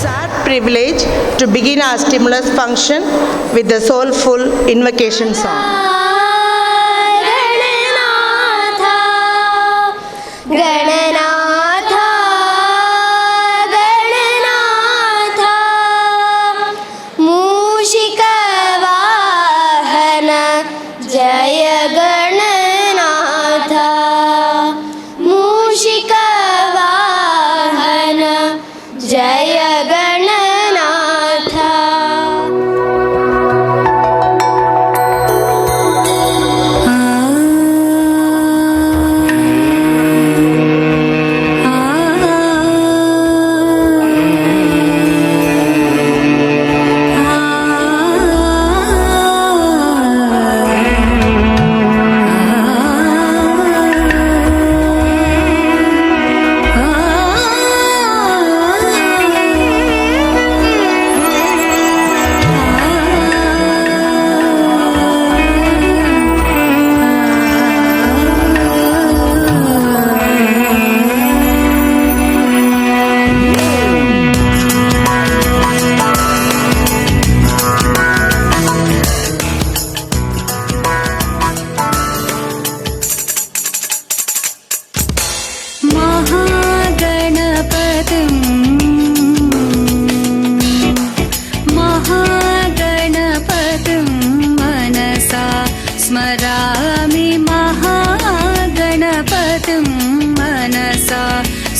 It's our privilege to begin our stimulus function with the soulful invocation song.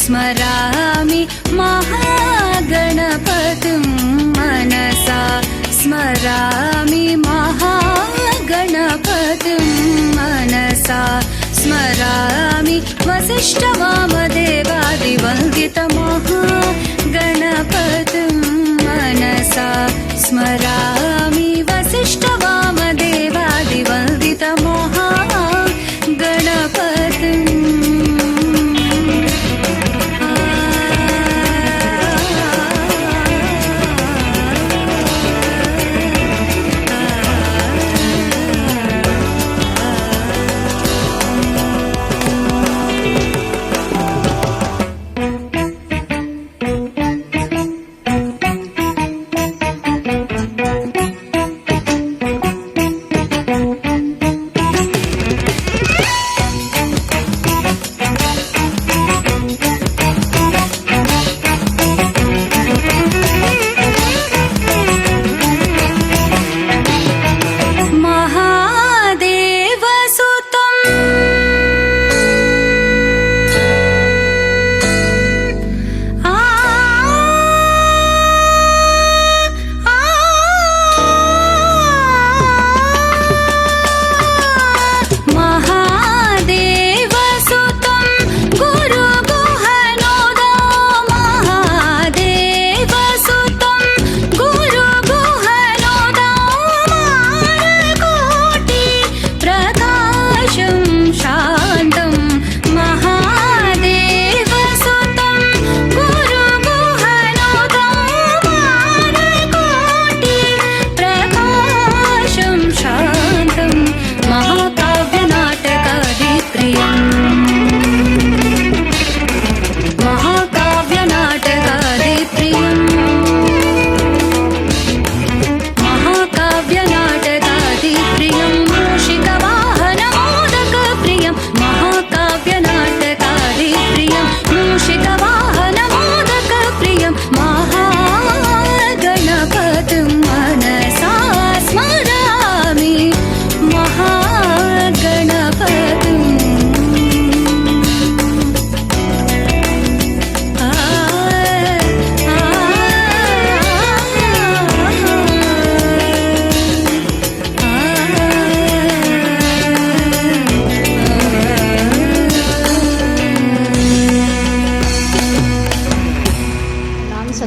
स्मरामि महागणपतिं मनसा स्मरामि महागणपतिं मनसा स्मरामि वसिष्ठवामदेवादिवन्दितमहागणपतिं मनसा स्मरामि वसिष्ठवामदेवादिवन्दितमहागणपतिम्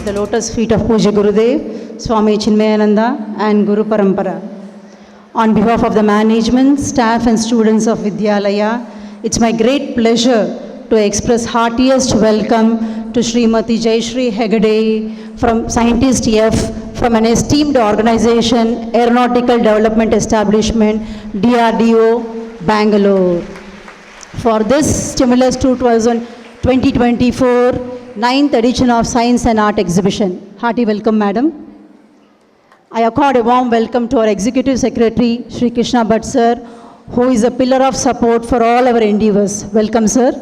the lotus feet of Pujya Gurudev, Swami Chinmayananda and Guru Parampara. On behalf of the management, staff and students of Vidyalaya, it's my great pleasure to express heartiest welcome to Srimati Jayashree Hegde from Scientist F from an esteemed organization, Aeronautical Development Establishment, DRDO, Bangalore. For this Stimulus 2024 9th edition of Science and Art Exhibition. Hearty welcome, Madam. I accord a warm welcome to our Executive Secretary, Sri Krishna Bhatt Sir, who is a pillar of support for all our endeavors. Welcome, sir.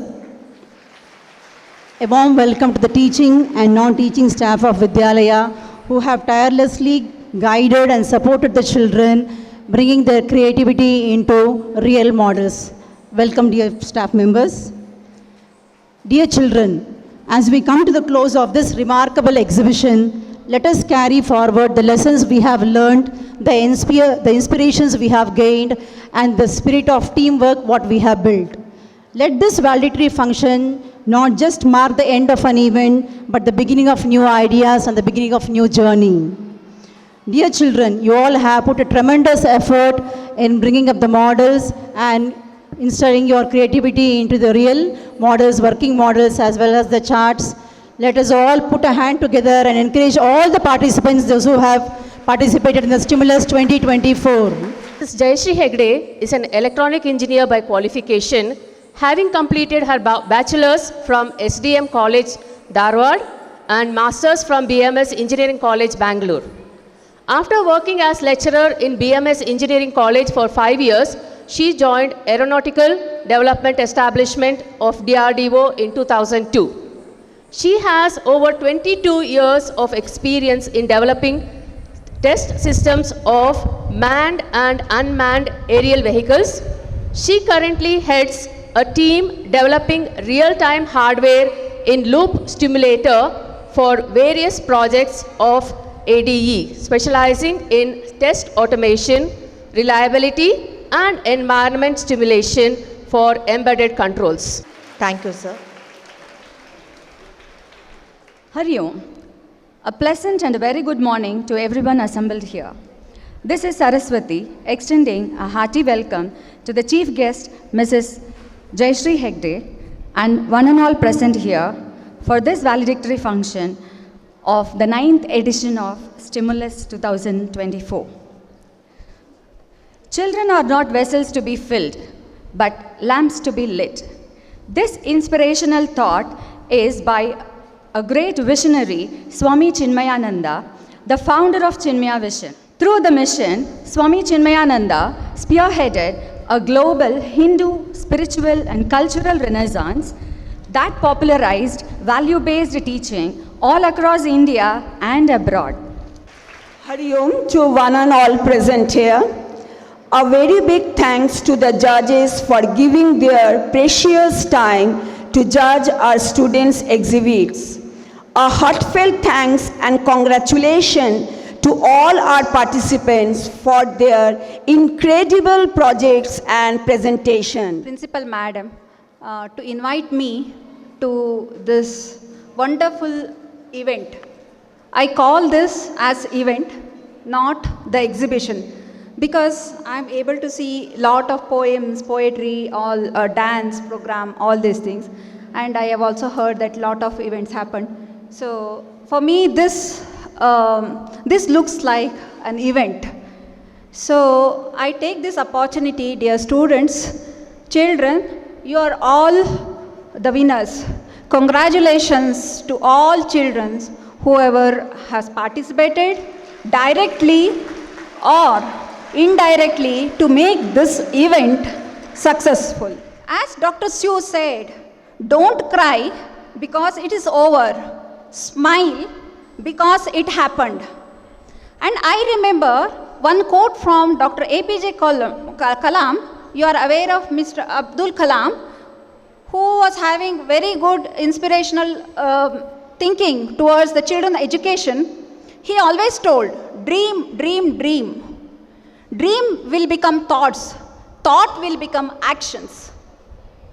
A warm welcome to the teaching and non-teaching staff of Vidyalaya, who have tirelessly guided and supported the children, bringing their creativity into real models. Welcome, dear staff members. Dear children, as we come to the close of this remarkable exhibition, let us carry forward the lessons we have learned, the inspirations we have gained, and the spirit of teamwork what we have built. Let this valedictory function not just mark the end of an event, but the beginning of new ideas and the beginning of new journey. Dear children, you all have put a tremendous effort in bringing up the models and instilling your creativity into the real models, working models, as well as the charts. Let us all put a hand together and encourage all the participants, those who have participated in the Stimulus 2024. Ms. Jayashree Hegde is an electronic engineer by qualification, having completed her bachelor's from SDM College, Dharwad, and master's from BMS Engineering College, Bangalore. After working as lecturer in BMS Engineering College for 5 years, she joined Aeronautical Development Establishment of DRDO in 2002. She has over 22 years of experience in developing test systems of manned and unmanned aerial vehicles. She currently heads a team developing real-time hardware in loop stimulator for various projects of ADE, specializing in test automation, reliability, and environment stimulation for embedded controls. Thank you, sir. Hari Om. A pleasant and a very good morning to everyone assembled here. This is Saraswati extending a hearty welcome to the chief guest, Mrs. Jayashree Hegde, and one and all present here for this valedictory function of the 9th edition of Stimulus 2024. Children are not vessels to be filled, but lamps to be lit. This inspirational thought is by a great visionary, Swami Chinmayananda, the founder of Chinmaya Vision. Through the mission, Swami Chinmayananda spearheaded a global Hindu spiritual and cultural renaissance that popularized value-based teaching all across India and abroad. Hari Om to one and all present here. A very big thanks to the judges for giving their precious time to judge our students' exhibits. A heartfelt thanks and congratulations to all our participants for their incredible projects and presentation. Principal Madam, to invite me to this wonderful event. I call this as event, not the exhibition, because I'm able to see lot of poems, poetry, all dance program, all these things, and I have also heard that lot of events happen. So for me, this looks like an event. So I take this opportunity, dear students, children, you are all the winners. Congratulations to all children, whoever has participated directly or indirectly to make this event successful. As Dr. Sue said, don't cry because it is over. Smile because it happened. And I remember one quote from Dr. APJ Kalam. You are aware of Mr. Abdul Kalam, who was having very good inspirational thinking towards the children education. He always told, dream, dream, dream. Dream will become thoughts. Thought will become actions.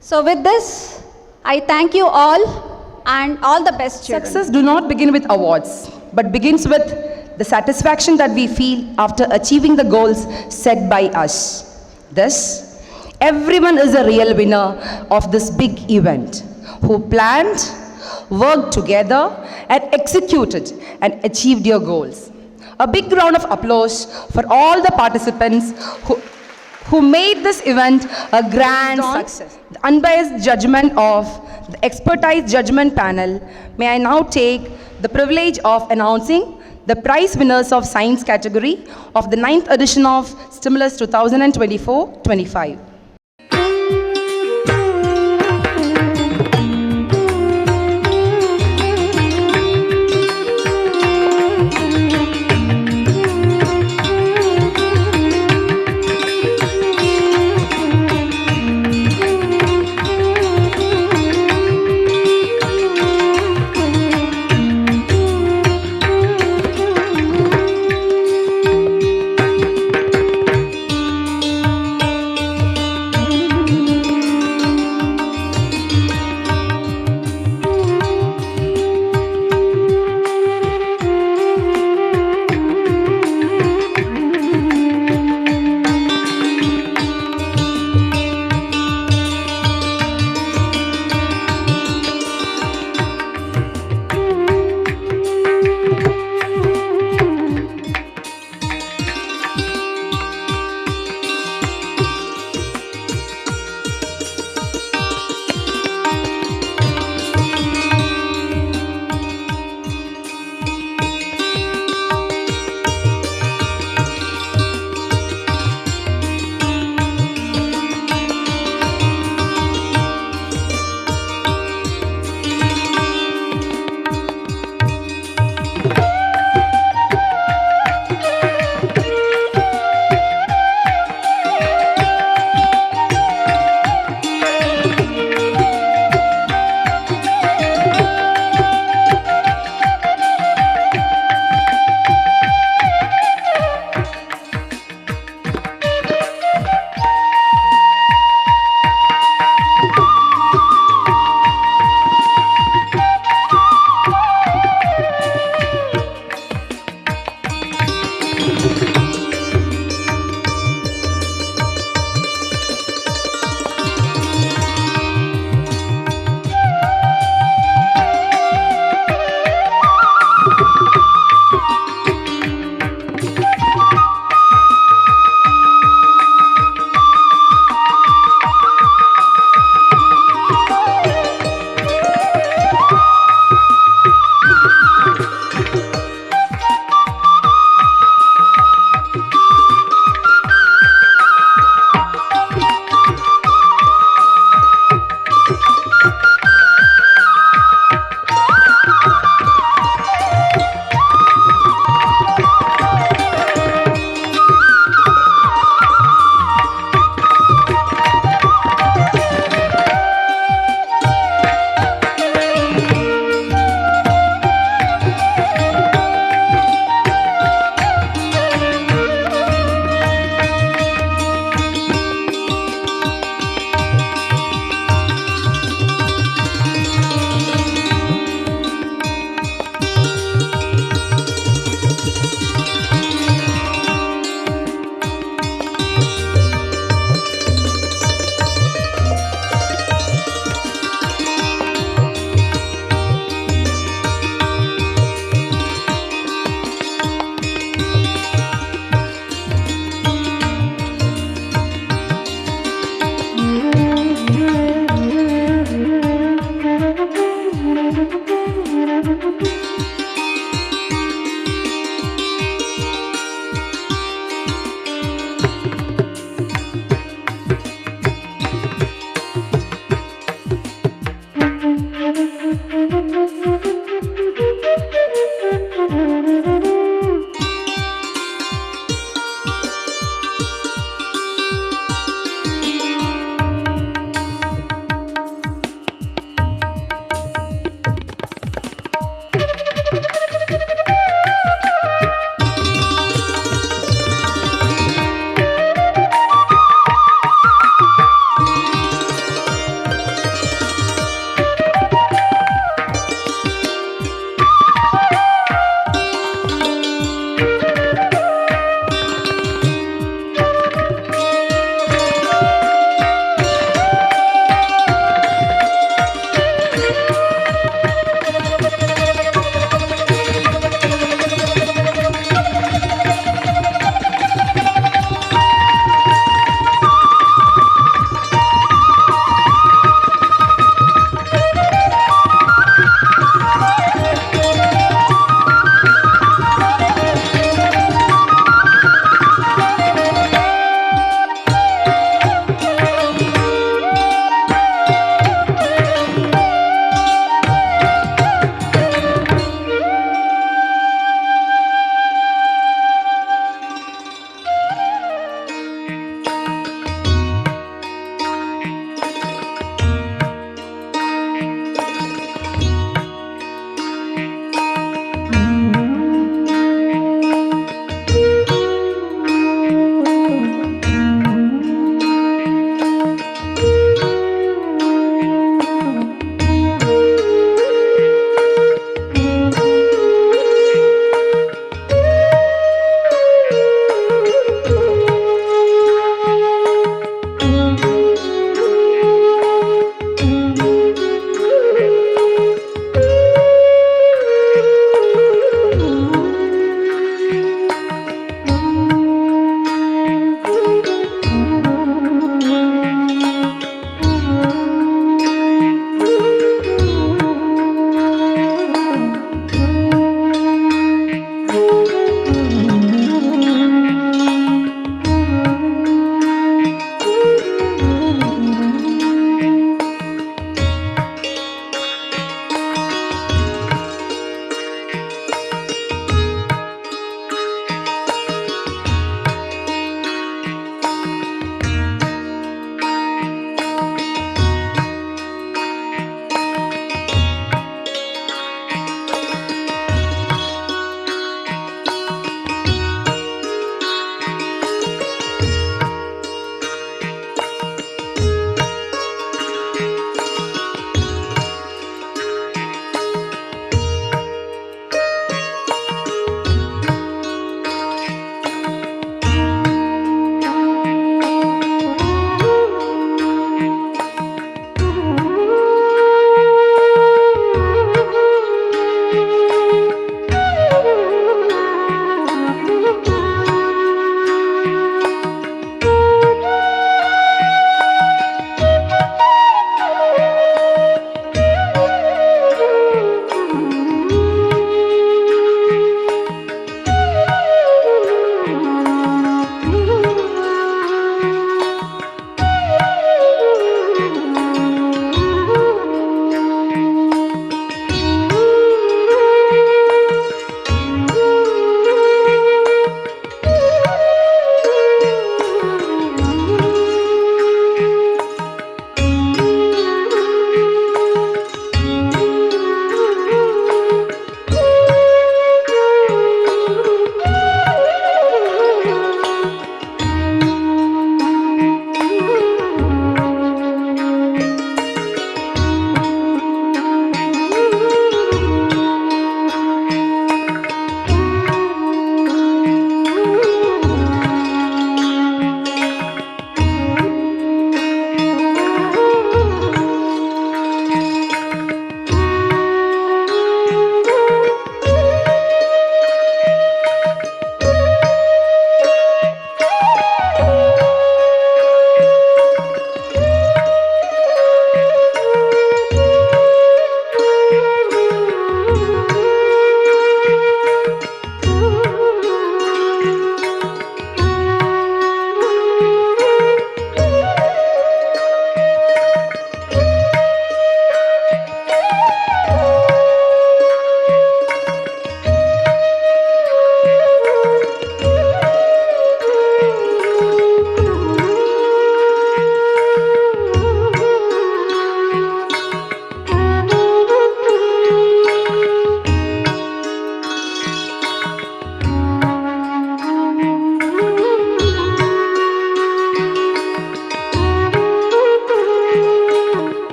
So with this, I thank you all and all the best, children. Success do not begin with awards, but begins with the satisfaction that we feel after achieving the goals set by us. Thus, everyone is a real winner of this big event, who planned, worked together, and executed and achieved your goals. A big round of applause for all the participants who made this event a grand success. The unbiased judgment of the expertise judgment panel, may I now take the privilege of announcing the prize winners of science category of the 9th edition of Stimulus 2024-25.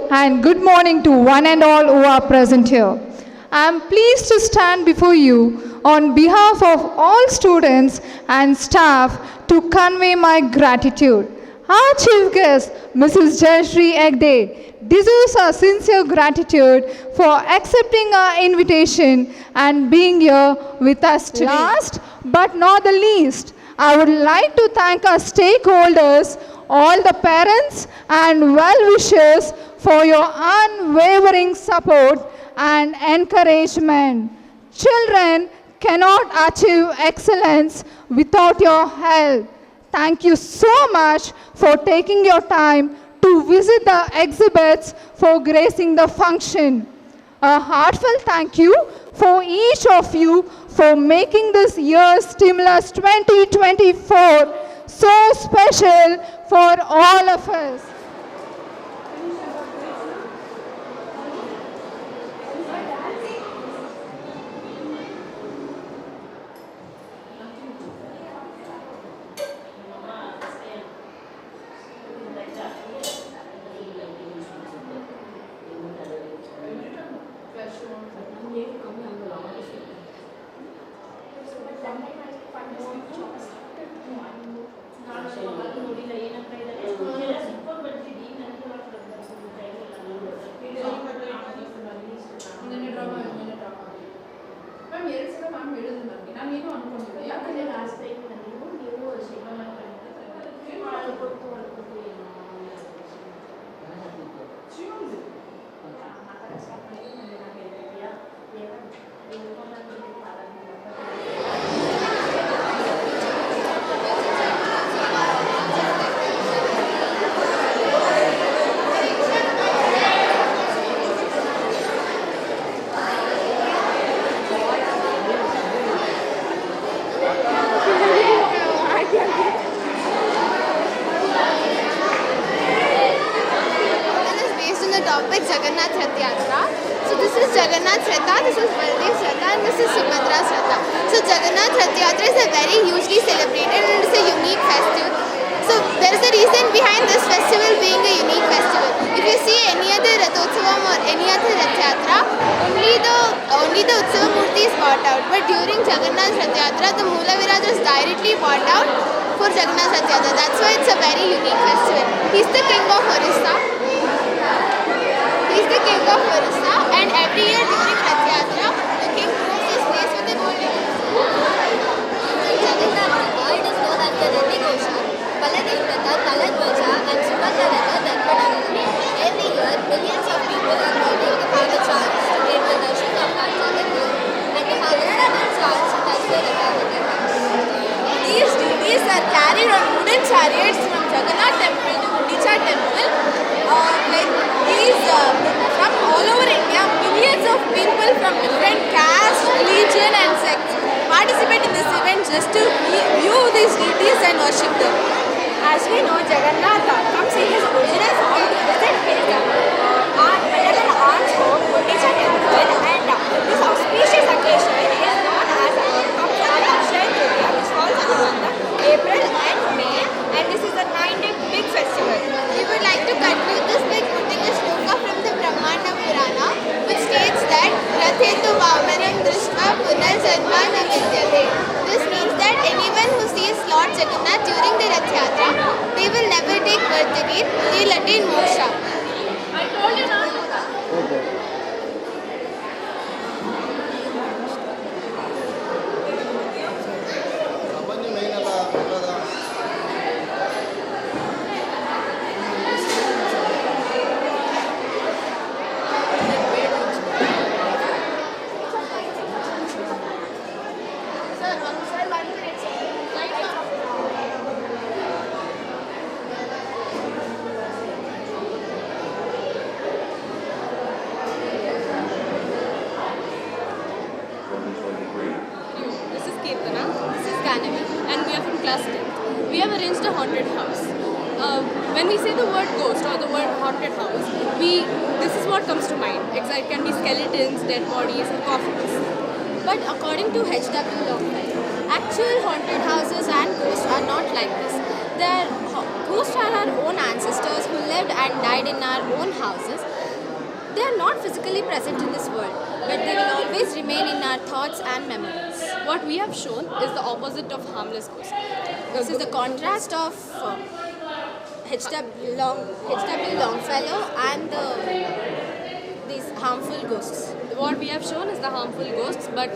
and good morning to one and all who are present here. I am pleased to stand before you on behalf of all students and staff to convey my gratitude. Our chief guest, Mrs. Jayashree Egde, deserves our sincere gratitude for accepting our invitation and being here with us today. Last but not the least, I would like to thank our stakeholders, all the parents and well-wishers for your unwavering support and encouragement. Children cannot achieve excellence without your help. Thank you so much for taking your time to visit the exhibits for gracing the function. A heartfelt thank you for each of you for making this year's Stimulus 2024 so special for all of us. topic Jagannath Rath Yatra. So this is Jagannath Ratha, this is Baldev Ratha, and this is Subhadra's Ratha. So Jagannath Rath Yatra is a very hugely celebrated and it's a unique festival. So there is a reason behind this festival being a unique festival. If you see any other Rathotsavam or any other Rath Yatra, only the Utsava Murti is brought out. But during Jagannath Rath Yatra, the Moola Viraj is directly brought out for Jagannath Rath Yatra. That's why it's a very unique festival. He's the king of Orissa. He's the king of Orissa, and every year during Rath Yatra, the king proves his place with the golden Jagannath Ratha, it is known as the Nandi Ghosha, Baladev Ratha, Taladhwaja, and Subhadra Ratha, Darpanagala. Every year, millions of people are waiting to have a chance to get the darshan of Lord Jagannath and to have a sudden chance to touch the Ratha with their hands. These deities are carried on wooden chariots from Jagannath temple to Gundicha temple. From all over India, millions of people from different castes, religion and sects participate in this event just to view these deities and worship them. As we know, Jagannath comes in his original form to visit his Mandala Arms home, Gundicha temple, and this auspicious occasion is known as Kamsala Akshaya Tritiya, which falls on April and May, and this is a 9-day big festival. We would like to conclude this by quoting a shloka from the Brahmanda Purana, which states that Rathetu Vamaram Drishtva Punarjanma Na Vidyate. This means that anyone who sees Lord Jagannath during the Rath Yatra, they will never take birth again, they will attain moksha. I told you not. And we are from class 10th. We have arranged a haunted house. When we say the word ghost or the word haunted house, this is what comes to mind. It can be skeletons, dead bodies, or coffins. But according to H.W. Longfellow, actual haunted houses and ghosts are not like this. Ghosts are our own ancestors who lived and died in our own houses, They are not physically present in this world, but they will always remain in our thoughts and memories. What we have shown is the opposite of harmless ghosts. This is the contrast of H.W. Longfellow and these harmful ghosts. What we have shown is the harmful ghosts, but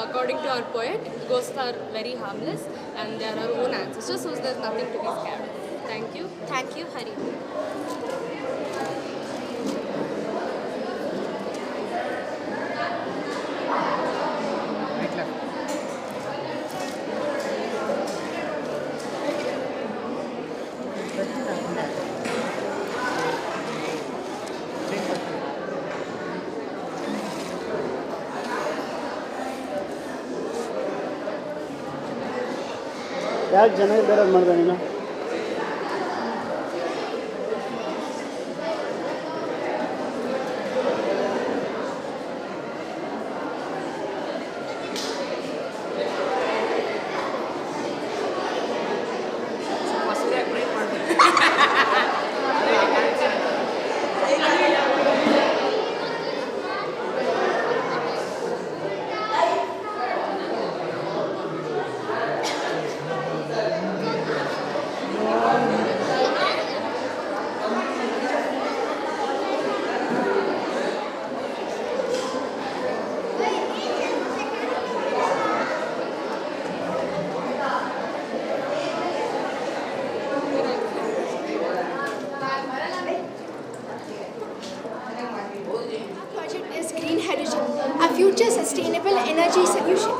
according to our poet, ghosts are very harmless and they are our own ancestors, so there's nothing to be scared of. Thank you. Thank you, Hari. ಯಾಕೆ ಜನ ಇದ್ದಾರೆ ಮಾಡ್ದೆ ನೀನು a future sustainable energy solution.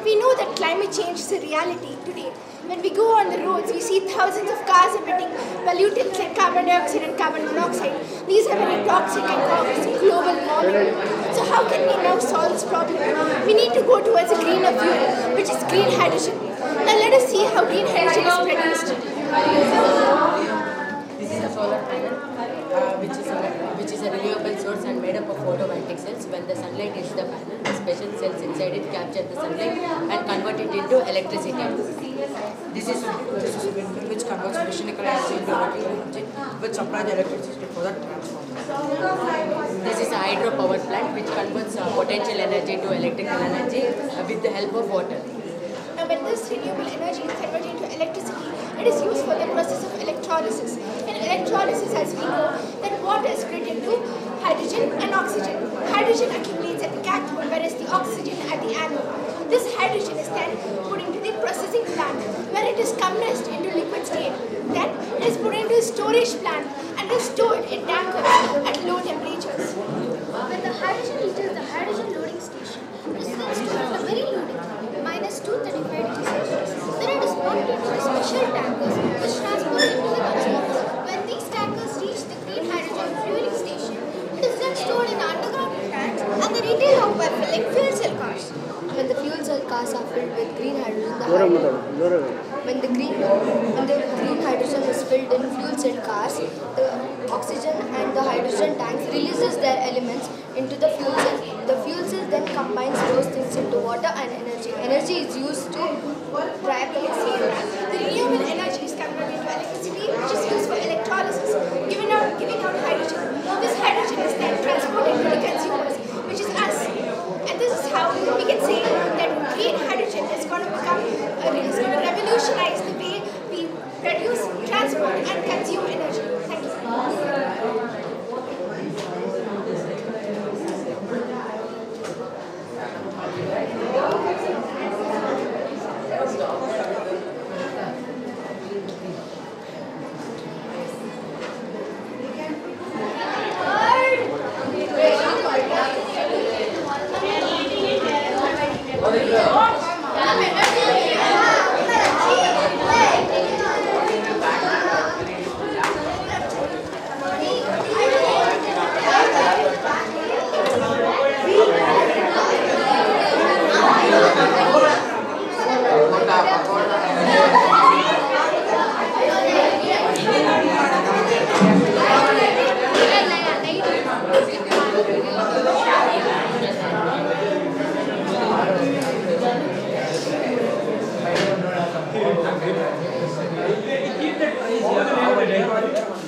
We know that climate change is a reality today. When we go on the roads, we see thousands of cars emitting pollutants like carbon dioxide and carbon monoxide. These are very toxic and cause global warming. So how can we now solve this problem? We need to go towards a greener fuel, which is green hydrogen. Now let us see how green hydrogen is produced. This is a solar panel, which is a renewable source and made up of photovoltaic cells. When the sunlight hits the panel, the special cells inside it capture the sunlight and convert it into electricity. This is windmill which converts mechanical energy into electrical energy, which supplies electricity for the transformer. This is a hydro power plant which converts potential energy to electrical energy with the help of water. Now when this renewable energy is converted into electricity, it is used for the process of electrolysis. In electrolysis, as we know, that water is split into hydrogen and oxygen. Hydrogen accumulates at the cathode, whereas the oxygen at the anode. This hydrogen is then put into the processing plant, where it is compressed into liquid state. Then it is put into a storage plant and is stored in tankers at low temperatures. When the hydrogen reaches the hydrogen loading station, it is then stored at a very low temperature, minus 235 degrees Celsius. Then it is pumped into the special tankers which transport it to the consumers. When these tankers reach the green hydrogen fueling station, it is then stored in the underground tanks and the retail out by filling fuel cell cars. When the fuel cell cars are filled with green hydrogen, when the green hydrogen is filled in fuel cell cars, the oxygen and the hydrogen tanks releases their elements into the fuel cell. The fuel cell then combines those things into water and energy. Energy is used to drive the machine. The renewable energy is converted into electricity, which is used for electrolysis, giving out hydrogen. This hydrogen is then transported to the consumers, which is us. And this is how we can say that green hydrogen is going to revolutionize the way we produce, transport, and consume energy. Thank you.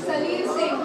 Salim Singh,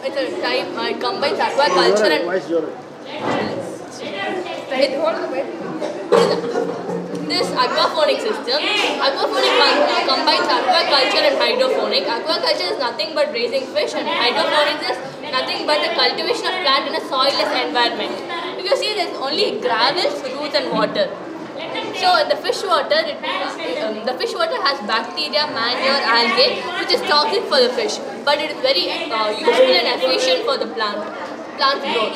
It's a type it combines aquaculture and this aquaponic system. Aquaponic combines aquaculture and hydroponic. Aquaculture is nothing but raising fish, and hydroponics is nothing but the cultivation of plant in a soilless environment. If you see, there's only gravels, roots, and water. So in the fish water, the fish water has bacteria, manure, algae, which is toxic for the fish, but it is very useful and efficient for the plant growth.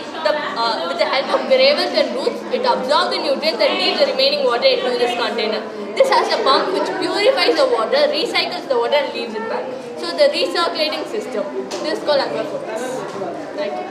With the help of gravels and roots, it absorbs the nutrients and leaves the remaining water into this container. This has a pump which purifies the water, recycles the water, and leaves it back. So the recirculating system. This is called aquaponics. Thank you.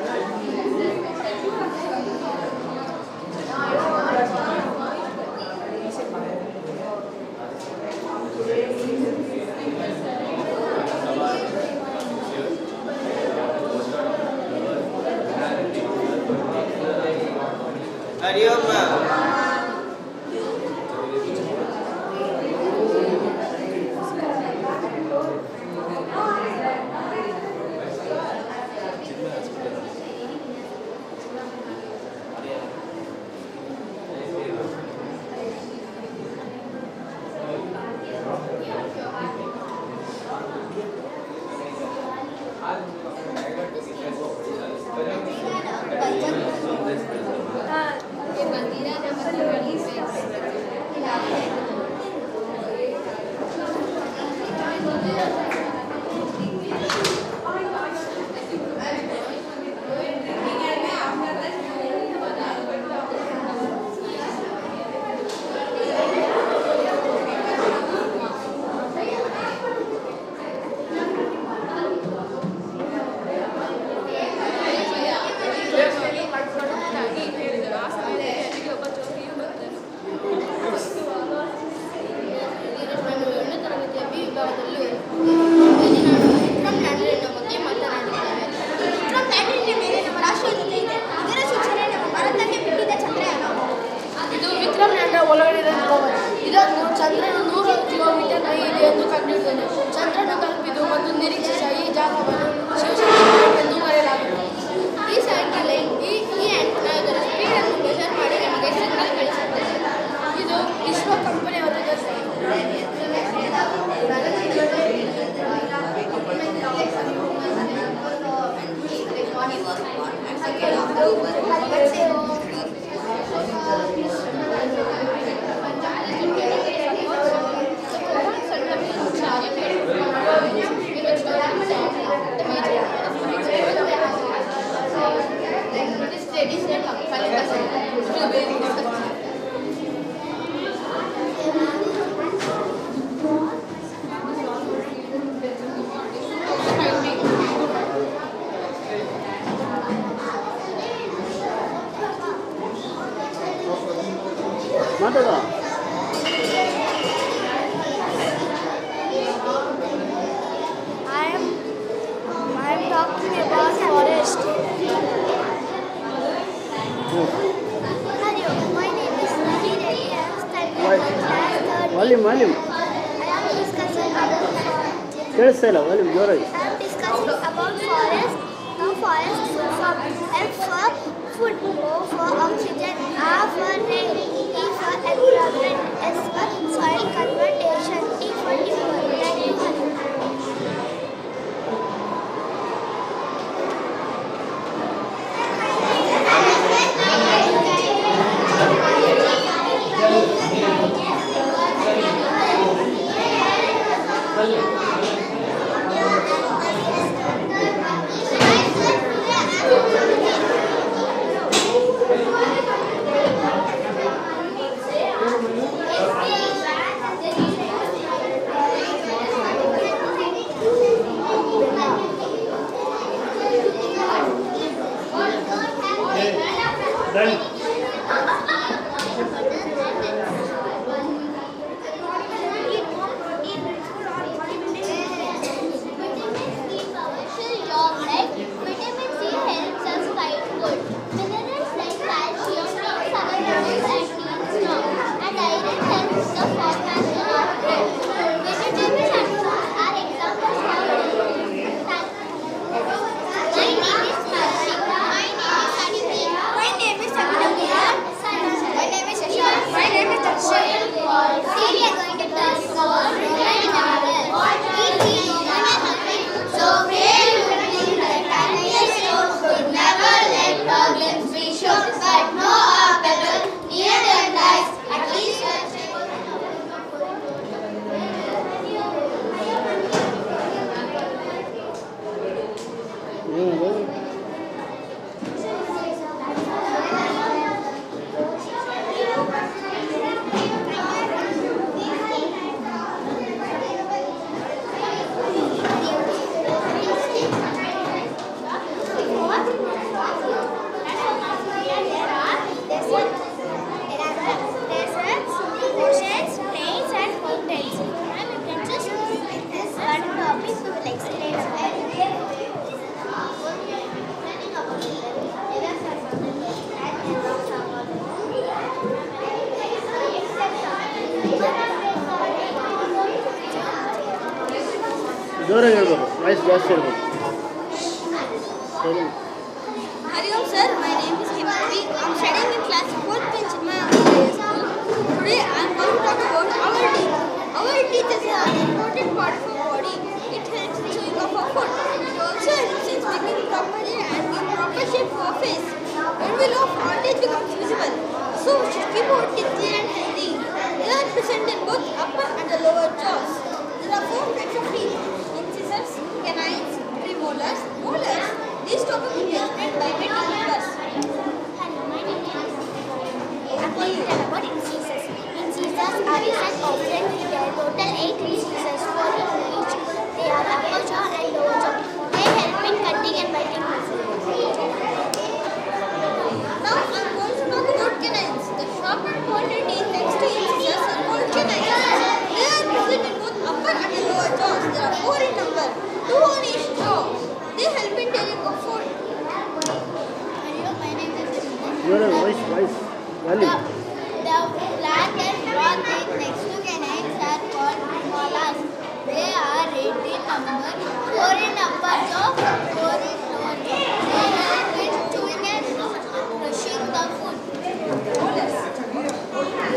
ಇದನ್ನು ಚಂದ್ರನು 100 kilometre ಇದೆ ಎಂದು ಕಂಡುಹಿಡಿದನು. ಚಂದ್ರನು ತಲುಪಿದು ಮತ್ತು ನಿರೀಕ್ಷಿಸ ಈ ಜಾಗವನ್ನು ಶಿವಶಕ್ತಿ ಎಂದು ಕರೆಯಲಾಗುತ್ತದೆ. ಈ ಸ್ಯಾಟಲೈಟ್ ಈ ಆಂಟೆನಾ ಇದರ ಸ್ಪೀಡ್ ಅನ್ನು ಮೆಜರ್ ಮಾಡಿ ನಮಗೆ ಸಿಗ್ನಲ್ ಕಳಿಸುತ್ತದೆ. ಇದು ಇಸ್ರೋ ಕಂಪನಿಯವರ ಮಾತಾಡೋ. I am talking about forest. Hello, my name is Nadi Reddy. I am studying in class 3rd. Volume volume I am discussing about forest. ಕೇಳಿಸ್ತಾ ಇಲ್ಲ, ವಾಲ್ಯೂಮ್ ಜೋರಾಗಿ. I am discussing about forest. Now forest food for F for food, O for oxygen, R for rain, E for environment, S for soil conservation, T for timber. Thank you. Vitamin C helps us fight cold. Minerals like calcium makes our bones and teeth strong. And iron helps the formation of blood. Vegetables and fruits are examples of My name is Harshika. My name is Sakina. My name is Ashika. My name is Darshan. Today we are going to discover red marble. It is human habit. So pray you believe that kindness could never let problems be shown. But no obstacle near their lives. At least deserts, oceans, plains and mountains. And you can just read this one topic we will explain. ಜೋರಾಗಿ ಹೇಳ್ಬೇಕು, voice ಜಾಸ್ತಿ ಇರ್ಬೇಕು. ಸರಿ. Hariom sir, my name is Himati. I am studying in class 4th in Chinmaya School. Today I am going to talk about our teeth. Our teeth is an important part of our body. It helps in chewing off our food. It also helps in speaking properly and give proper shape to our face. When we laugh, our teeth becomes visible. So we should keep our teeth clean and healthy. They are present in both upper and the lower jaws. There are 4 types of teeth: incisors, canines, premolars, molars. These topics will be explained by my team members. Hello, my name is I'm going to tell about incisors. Incisors are different options. There are total 8 incisors, 4 in each. They are upper jaw and lower jaw. They help in cutting and biting food. Now I am going to talk about canines. The sharp and pointed teeth next to incisors are called canines. They are present in both upper and the lower jaws. There are 4 in number, 2 on each jaw. They help in tearing of food. Hello, my name is ಜೋರಾಗಿ voice volume. The black and broad teeth next to canines are called molars. They are 8 in number, 4 in upper jaw, 4 in lower jaw. They help in chewing and brushing the food.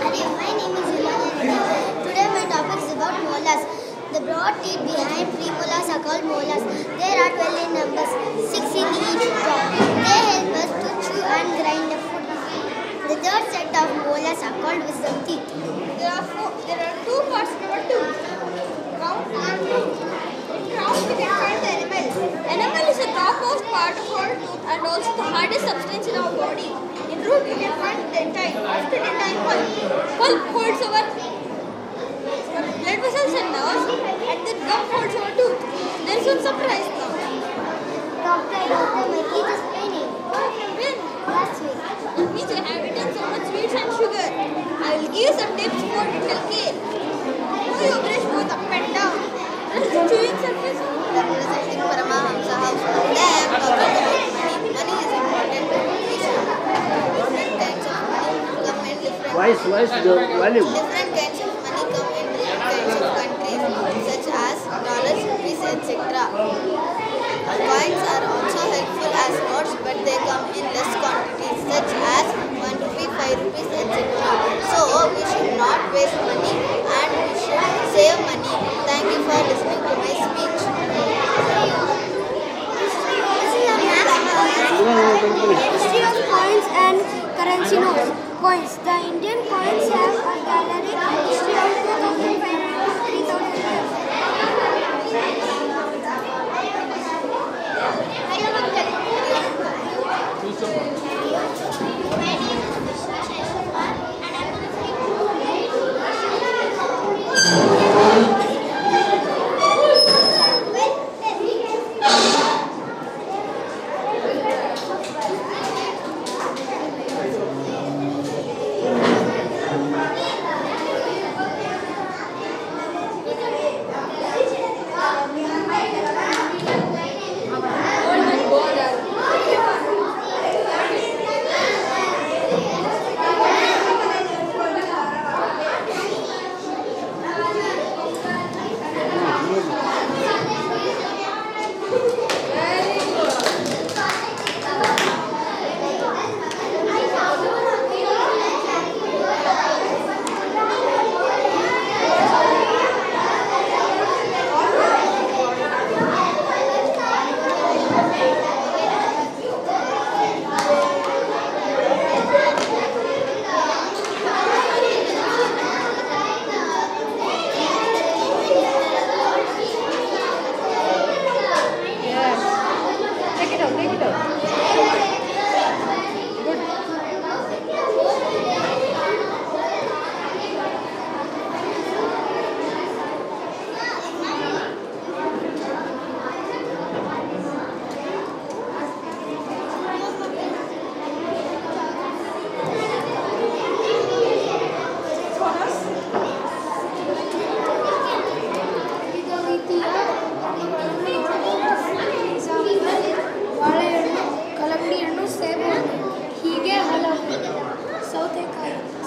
Hello, my name is Ilana. Today my topic is about molars. The broad teeth behind premolars are called molars. There are 12 in numbers, 6 in each jaw. They help us to chew and grind the food. The third set of molars are called wisdom teeth. There are 2 parts to our tooth: crown and root. In crown we can find the enamel. Enamel is the topmost part of our tooth and also the hardest substance in our body. In root we can find dentine. After dentine, pulp. Pulp holds our blood vessels and nerves, and the gum holds our tooth. There is one surprise now. Doctor, my teeth is paining. When? Last week. That means I have eaten so much sweets and sugar. I will give you some tips for dental care. Do you brush both up and down? Brush the chewing surface. Representing Paramahamsa House. Today I am talking about money. Money is important to education. Different kinds of money come in different. Voice, the volume. Different kinds of money come in different kinds of countries, such as dollars, rupees, etc. Coins are also helpful as notes, but they come in less quantities, such as 1 rupee, 5 rupees, etc. So we should not waste money and we should save money. Thank you for listening to my speech. History of coins and currency notes. Coins. The Indian coins have a gallery history of 2,500 to 3,000 years.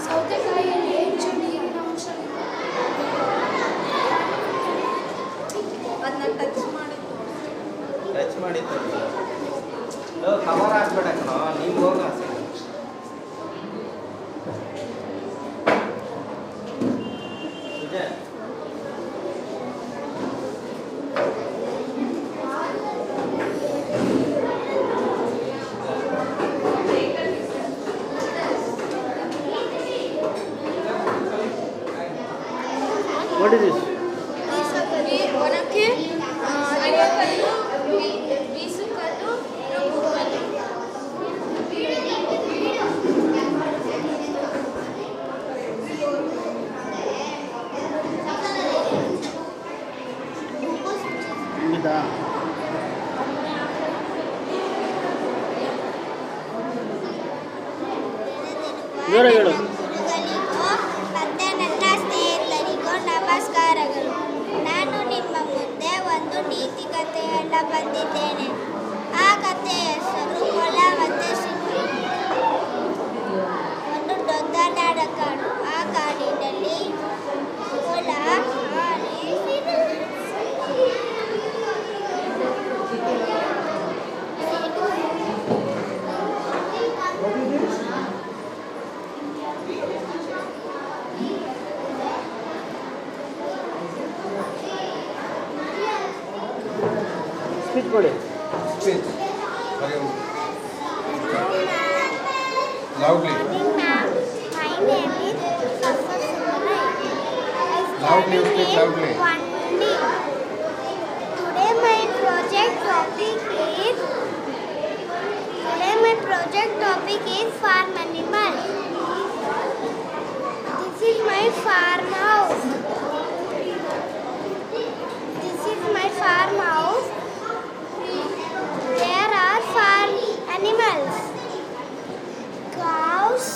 ಸೌತೆಕಾಯಿಯಲ್ಲಿ ಹೆಚ್ಚು ನೀರಿನ ಅಂಶ ಅದನ್ನ touch ಮಾಡಿತ್ತು cover ಹಾಕ್ಬೇಡ ಕಣೋ ನೀವು ಹೋಗ What is this? Onake ಬೀಸುಕಲ್ಲು ರಂಗುಕಲ್ಲು Nida. ಜೋರ ಹೇಳು. ಮತ್ತೆ ನನ್ನ ಸ್ನೇಹಿತರಿಗೂ ನಮಸ್ಕಾರಗಳು. ನಾನು ನಿಮ್ಮ ಮುಂದೆ ಒಂದು ನೀತಿ ಕಥೆಯನ್ನ ಬಂದಿದ್ದೇನೆ. ಆ ಕಥೆಯ ಹೆಸರು ಮೊಲ ಮತ್ತೆ ಸಿಂಹ. ಒಂದು ದೊಡ್ಡದಾದ ಕಾಡು. ಆ ಕಾಡಿನಲ್ಲಿ ಮೊಲ, ಆನೆ, ಸ್ಪೀಚ್ ಕೊಡಿ. Speech loudly. My name is Professor Sundarai. Loudly, speak loudly. Today my project topic is farm animals. This is my farmhouse. There are farm animals. Cows,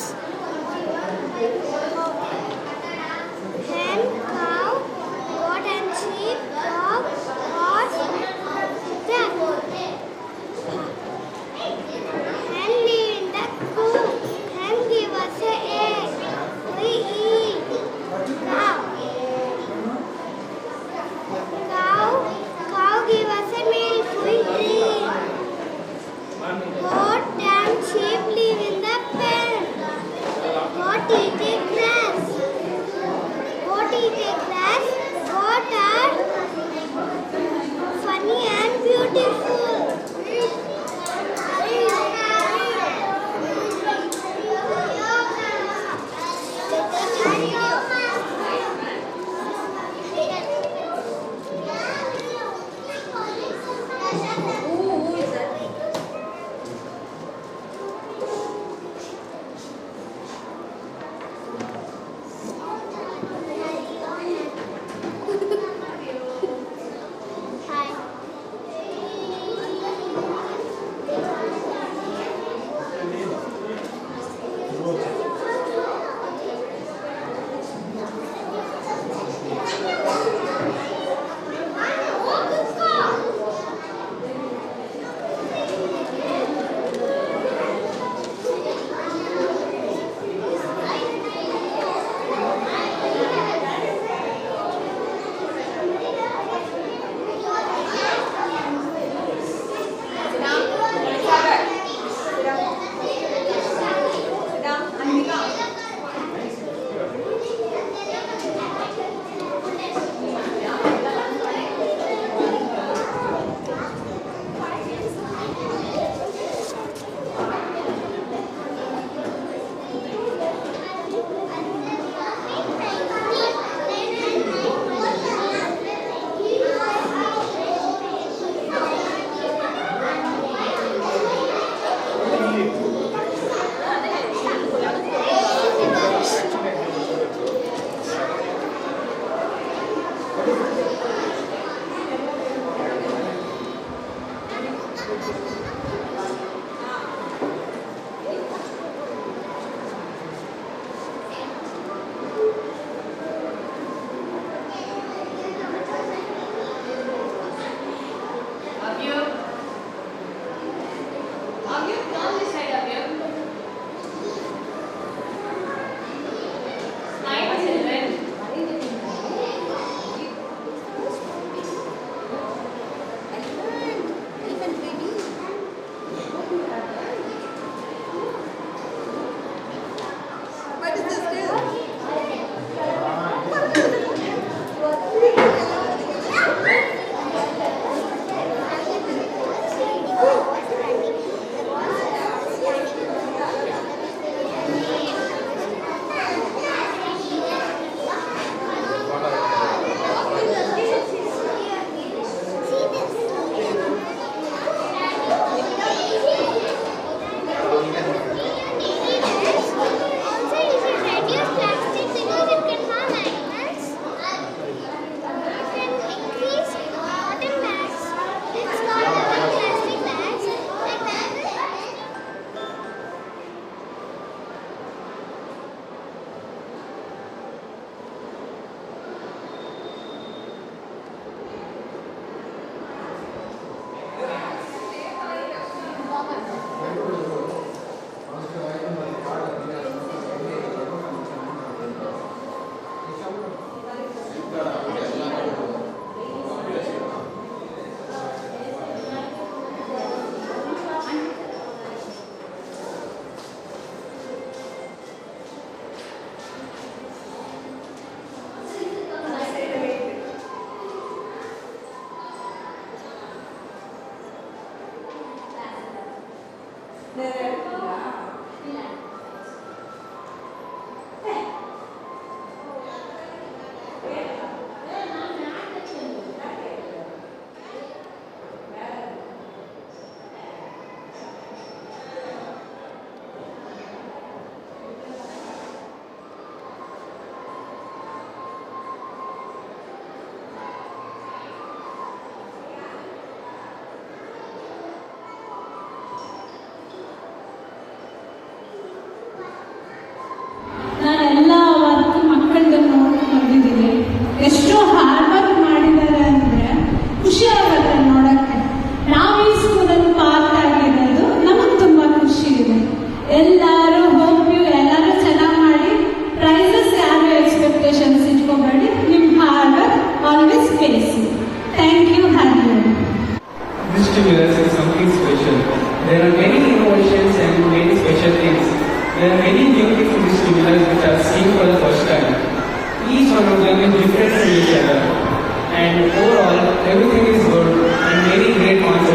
and overall everything is good and very great concept.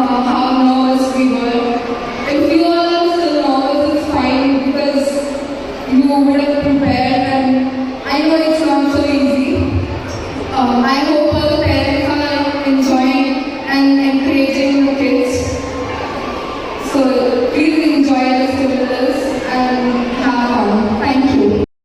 how nervous we were. If you all are still nervous, it's fine because you would have prepared, and I know it's not so easy. I hope all the